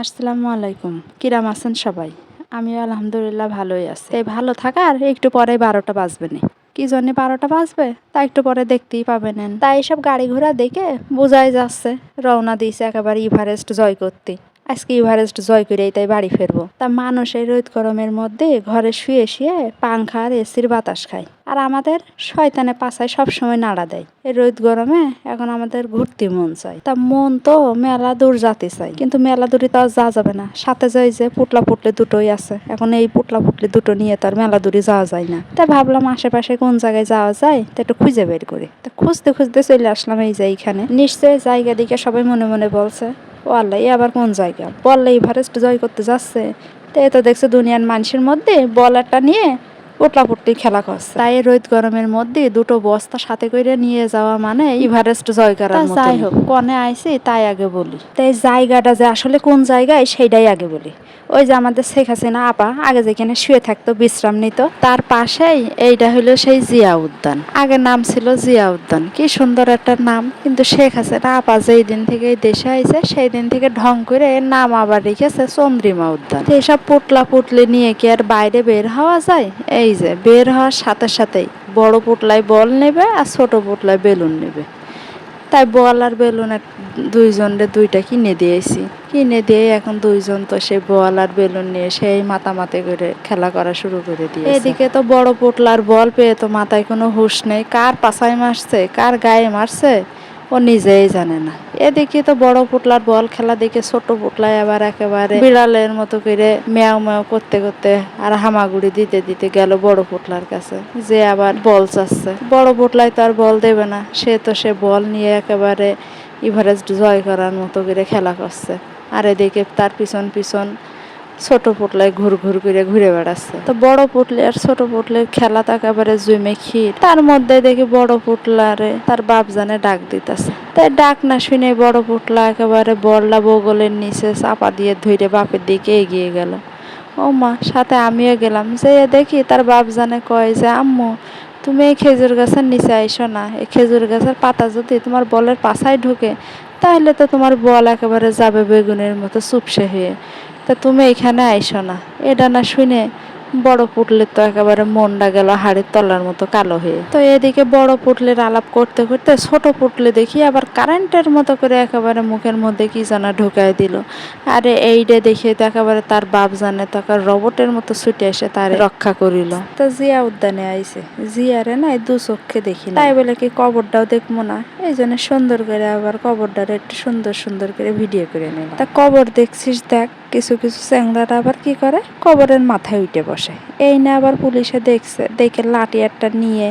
আসসালামু আলাইকুম। কিরাম আছেন সবাই? আমিও আলহামদুলিল্লাহ ভালোই আছি। এই ভালো থাকার একটু পরে 12টা বাজবে নি। কি জন্যে 12টা বাজবে তা একটু পরে দেখতেই পাবেনেন। তাই এসব গাড়ি ঘোড়া দেখে বোঝাই যাচ্ছে রওনা দিয়েছে একেবারে এভারেস্ট জয় করতে। আজকে এভারেস্ট জয় করেই তাই বাড়ি ফিরবো। তা মানুষ এই রোদ গরমের মধ্যে ঘরে শুয়ে শুয়ে পাংখা আর এসির বাতাস খায়। আর আমাদের শয়তানে পাছায় সবসময় নাড়া দেয়। এই রোদ গরমে এখন আমাদের ঘুরতে মন চায়। তা মন তো মেলা দূর যেতে চাই, কিন্তু মেলা দূরে তো আর যাওয়া যাবে না। সাথে যাই যে পুটলা পুটলি দুটোই আছে, এখন এই পুটলা পুটলি দুটো নিয়ে তো আর মেলা দূরে যাওয়া যায় না। তাই ভাবলাম আশেপাশে কোন জায়গায় যাওয়া যায় তা একটু খুঁজে বের করি। তা খুঁজতে খুঁজতে চলে আসলাম এই যে এইখানে। নিশ্চয়ই জায়গা দিকে সবাই মনে মনে বলছে, ও আল্লাহ এ আবার কোন জায়গা, বললে এভারেস্ট জয় করতে যাচ্ছে। তো এ তো দেখছে দুনিয়ার মানুষের মধ্যে বলারটা নিয়ে পোটলাপুটলি খেলা করছে। তাই রোদ গরমের মধ্যে দুটো বস্তা সাথে করে নিয়ে যাওয়া মানে এভারেস্ট জয় করার মতো। যাই হোক, কনে আইছি তাই আগে বলি। তাই জায়গাটা যে আসলে কোন জায়গায় সেইটাই আগে বলি। ওই যে আমাদের শেখ হাসিনা আপা আগে যেখানে শুয়ে থাকতো বিশ্রাম নিত, তার পাশেই এইটা হলো সেই জিয়া উদ্যান। আগের নাম ছিল জিয়া উদ্যান, কি সুন্দর একটা নাম। কিন্তু শেখ হাসিনা আপা যেই দিন থেকে দেশে আইছে সেই দিন থেকে ঢং করে নাম আবার রেখেছে চন্দ্রিমা উদ্যান। এসব পুটলা পুটলি নিয়ে কি আর বাইরে বের হওয়া যায়? এই যে বের হওয়ার সাথে সাথেই বড় পুটলায় বল নেবে আর ছোট পুটলায় বেলুন নেবে। তাই বল আর বেলুন দুইজনরে দুইটা কিনে দিয়েছি। কিনে দিয়ে এখন দুইজন তো সে বল আর বেলুন নিয়ে সেই মাতামাতি করে খেলা করা শুরু করে দিয়েছে। এদিকে তো বড় পুটলার বল পেয়ে তো মাথায় কোনো হুঁশ নেই, কার পাছায় মারছে কার গায়ে মারছে ও নিজেই জানে না। এদিকে তো বড় পুটলার বল খেলা দেখে ছোট পুটলায় আবার একেবারে বিড়ালের মতো করে ম্যাও ম্যাও করতে করতে আর হামাগুড়ি দিতে দিতে গেল বড় পুটলার কাছে, যে আবার বল চাচ্ছে। বড় পুটলাই তো আর বল দেবে না, সে বল নিয়ে একেবারে এভারেস্ট জয় করার মতো করে খেলা করছে। আর এদিকে তার পিছন পিছন ছোট পুটলাই ঘুর ঘুর করে ঘুরে বেড়াচ্ছে। তো বড় পুটলি আর ছোট পুটলির খেলা তো একেবারে জমে ক্ষীর। তার মধ্যে দেখি বড় পুটলারে তার বাপ জানে ডাক দিতেছে। তাই ডাক না শুনে বড় পুটলা একেবারে বললা বগলের নিচে চাপা দিয়ে ধরে বাপের দিকে এগিয়ে গেল। ও মা, সাথে আমিও গেলাম। যে দেখি তার বাপ জানে কয় যে আম্মু তুমি এই খেজুর গাছের নিচে আইসো না, এই খেজুর গাছের পাতা যদি তোমার বলের পাছায় ঢুকে তাহলে তো তোমার বল একেবারে যাবে বেগুনের মতো চুপসে হয়ে, তা তুমি এখানে আইসো না। এটা না শুনে বড় পুটলির তো একেবারে মনটা গেল হাড়ির তলার মতো কালো হয়ে। তো এদিকে বড় পুটলির আলাপ করতে করতে ছোট পুটলি দেখি আবার কারেন্টের মতো করে একেবারে মুখের মধ্যে কি যেন ঢুকাই দিল। আরে এইটা দেখে তো একেবারে তার বাপ জানে তাকে রবটের মতো ছুটে এসে তার রক্ষা করিল। তো জিয়া উদ্যানে আইছে, জিয়ারে না দু চোখে দেখি না, তাই বলে কি কবরটাও দেখবো না, এই জন্য সুন্দর করে আবার কবরটারে একটু সুন্দর সুন্দর করে ভিডিও করে নিলাম। তা কবর দেখছিস দেখ, কিছু কিছু চ্যাংড়ারা আবার কি করে কবরের মাথায় উঠে বসে। এই না আবার পুলিশে দেখছে, দেখে লাঠি একটা নিয়ে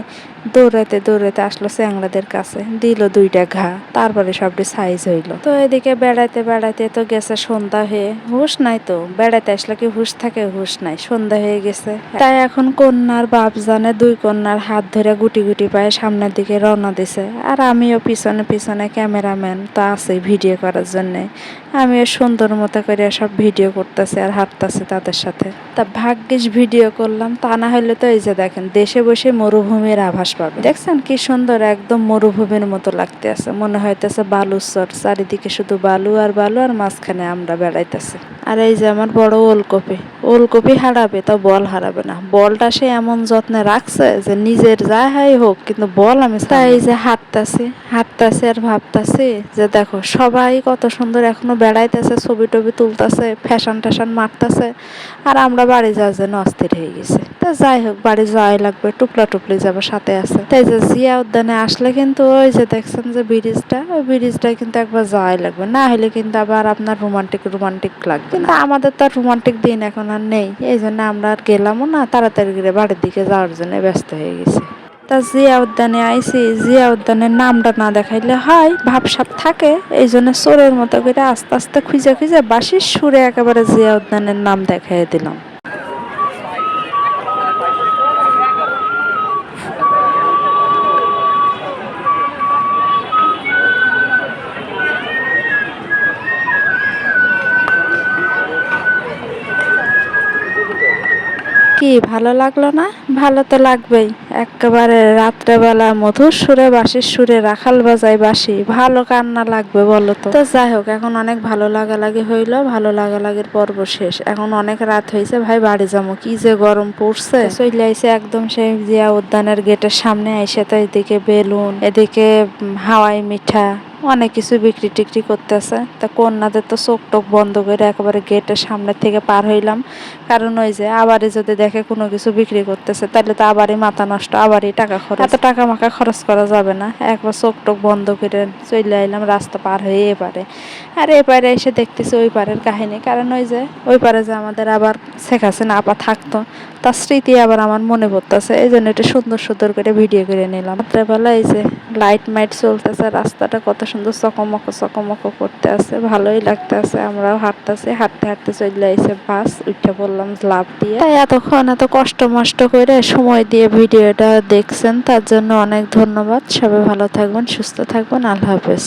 দৌড়াতে দৌড়াতে আসলো চ্যাংড়াদের কাছে, দিল দুইটা ঘা, তারপরে সবটি সাইজ হইল। তো এদিকে বেড়াইতে বেড়াইতে তো গেছে সন্ধ্যা হয়ে, হুশ নাই তো, বেড়াইতে আসলে কি হুশ থাকে? হুশ নাই, সন্ধ্যা হয়ে গেছে। তাই এখন কন্যার বাপ জানে দুই কন্যার হাত ধরে গুটি গুটি পায়ে সামনের দিকে রওনা দিছে। আর আমিও পিছনে পিছনে ক্যামেরাম্যান তো আছে ভিডিও করার জন্যে, আমিও সুন্দর মতো করে সব ভিডিও করতেছি আর হাঁটতেছি তাদের সাথে। তা ভাগ্যিস ভিডিও করলাম, তা না হলে তো এই যে দেখেন দেশে বসে মরুভূমির আভাস পাবে। দেখছেন কি সুন্দর, একদম মরুভূমির মতো লাগতে আছে, মনে হইতেছে বালুচর, চারিদিকে শুধু বালু আর বালু আর মাঝখানে আমরা বেড়াইতেছি। আর এই যে আমার বড় ওলকপি, ওলকপি হারাবে তো বল হারাবে না। বলটা সে এমন যত্নে রাখছে যে নিজের যা হাই হোক কিন্তু বল আমি তাই যে হাঁটতেছি হাঁটতেছি আর ভাবতেছি যে দেখো সবাই কত সুন্দর এখনো বেড়াইতেছে, ছবি টবি তুলতেছে, ফ্যাশন ট্যাশন মারতেছে, আর আমরা বাড়ি যাওয়ার জন্য অস্থির হয়ে গেছি। তো যাই হোক, বাড়ি যাওয়াই লাগবে, টুকলা টুকলি যাবো সাথে আছে। তাই যে জিয়া উদ্যানে আসলে কিন্তু ওই যে দেখছেন যে ব্রিজটা, ওই ব্রিজটা কিন্তু একবার যাওয়াই লাগবে, না হলে কিন্তু আবার আপনার রোমান্টিক রোমান্টিক লাগবে। কিন্তু আমাদের তো আর রোমান্টিক দিন এখন আর নেই, এই জন্য আমরা আর গেলামও না, তাড়াতাড়ি করে বাড়ির দিকে যাওয়ার জন্য ব্যস্ত হয়ে গেছি। তা জিয়া উদ্যানে আইছি, জিয়া উদ্যানের নামটা না দেখাইলে হয়, ভাবসাব থাকে, এই জন্য চোরের মতো করে আস্তে আস্তে খুঁজে খুঁজে বাঁশির সুরে একেবারে জিয়া উদ্যানের নাম দেখাই দিলাম। কি ভালো লাগলো না? ভালো তো লাগবেই। একেবারে রাত্রেবেলা মধুর সুরে বাঁশির সুরে রাখাল বাজায় বাঁশি, ভালো কান্না লাগবে বলো তো? তো যাই হোক, এখন অনেক ভালো লাগালাগি হইলো, ভালো লাগালাগির পর্ব শেষ। এখন অনেক রাত হয়েছে, ভাই বাড়ি যাবো, কি যে গরম পড়ছে। চলে আইছে একদম সেই জিয়া উদ্যানের গেটের সামনে আইসে, তো এদিকে বেলুন, এদিকে হাওয়াই মিঠা, অনেক কিছু বিক্রি টিক্রি করতেছে। তা কন্যাদের তো চোখ টোক বন্ধ করে একেবারে গেটের সামনে থেকে পার হইলাম, কারণ ওই যে আবারই যদি দেখে কোনো কিছু বিক্রি করতেছে তাহলে তো আবারই মাথা নষ্ট, আবারই টাকা খরচ, এত টাকা মাকা খরচ করা যাবে না। একবার চোখ টোক বন্ধ করে চলে আইলাম রাস্তা পার হয়ে এপারে। আর এপারে এসে দেখতেছি ওই পারের কাহিনী, কারণ ওই যে ওই পারে যে আমাদের আবার শেখ হাসিনা আপা থাকতো, তার স্মৃতি আবার আমার মনে পড়তেছে, এই জন্য এটা সুন্দর সুন্দর করে ভিডিও করে নিলাম। রাত্রেবেলা এই যে লাইট মাইট চলতেছে, রাস্তাটা কত সুন্দর চকমক করতে আছে, ভালোই লাগতে আছে। আমরাও হাঁটতেছি, হাঁটতে হাঁটতে চলে আইছে বাস, উঠে পড়লাম লাফ দিয়ে। তাই এতক্ষণ এত কষ্ট মষ্ট করে সময় দিয়ে ভিডিওটা দেখছেন, তার জন্য অনেক ধন্যবাদ। সবাই ভালো থাকবেন, সুস্থ থাকবেন, আল্লাহ হাফেজ।